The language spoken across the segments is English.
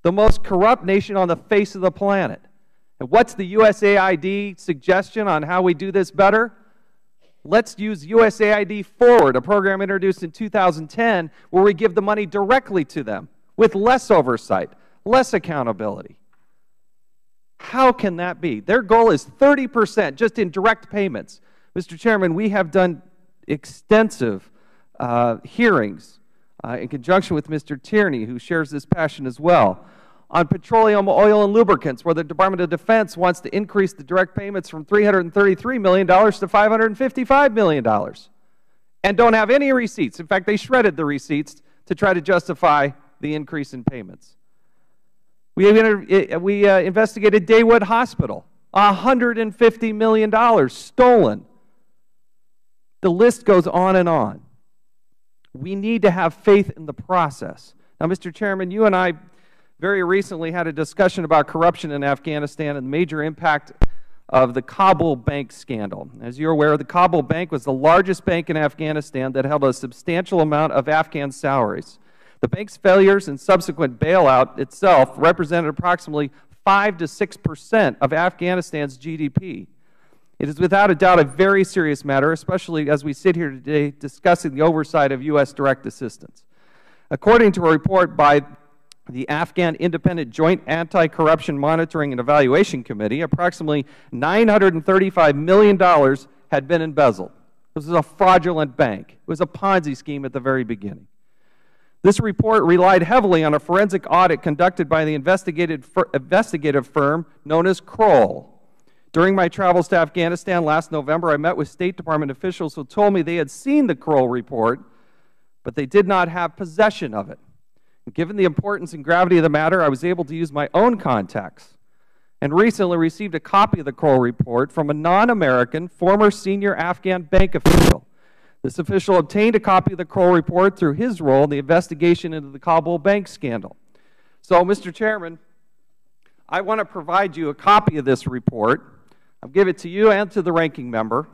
the most corrupt nation on the face of the planet. And what's the USAID suggestion on how we do this better? Let's use USAID Forward, a program introduced in 2010 where we give the money directly to them with less oversight, less accountability. How can that be? Their goal is 30% just in direct payments. Mr. Chairman, we have done extensive hearings in conjunction with Mr. Tierney, who shares this passion as well, on petroleum, oil, and lubricants, where the Department of Defense wants to increase the direct payments from $333 million to $555 million, and don't have any receipts. In fact, they shredded the receipts to try to justify the increase in payments. We investigated Daywood Hospital, $150 million stolen. The list goes on and on. We need to have faith in the process. Now, Mr. Chairman, you and I very recently had a discussion about corruption in Afghanistan and the major impact of the Kabul bank scandal. As you're aware, the Kabul bank was the largest bank in Afghanistan that held a substantial amount of Afghan salaries. The bank's failures and subsequent bailout itself represented approximately 5 to 6% of Afghanistan's GDP. It is without a doubt a very serious matter, especially as we sit here today discussing the oversight of U.S. direct assistance. According to a report by the Afghan Independent Joint Anti-Corruption Monitoring and Evaluation Committee, approximately $935 million had been embezzled. This was a fraudulent bank. It was a Ponzi scheme at the very beginning. This report relied heavily on a forensic audit conducted by the investigative firm known as Kroll. During my travels to Afghanistan last November, I met with State Department officials who told me they had seen the Kroll report, but they did not have possession of it. Given the importance and gravity of the matter, I was able to use my own contacts and recently received a copy of the Kroll report from a non-American former senior Afghan bank official. This official obtained a copy of the Kroll report through his role in the investigation into the Kabul bank scandal. So, Mr. Chairman, I want to provide you a copy of this report. I'll give it to you and to the ranking member,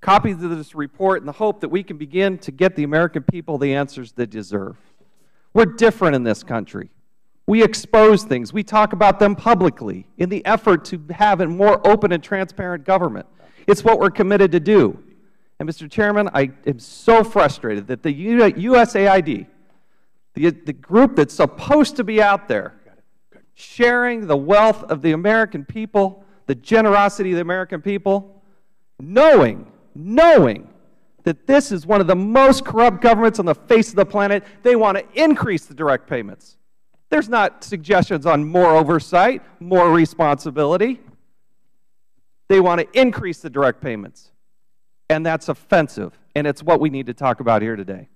copies of this report in the hope that we can begin to get the American people the answers they deserve. We're different in this country. We expose things. We talk about them publicly in the effort to have a more open and transparent government. It's what we're committed to do. And, Mr. Chairman, I am so frustrated that the USAID, the group that's supposed to be out there sharing the wealth of the American people, the generosity of the American people, knowing that this is one of the most corrupt governments on the face of the planet, they want to increase the direct payments. There's not suggestions on more oversight, more responsibility. They want to increase the direct payments. And that's offensive, and it's what we need to talk about here today.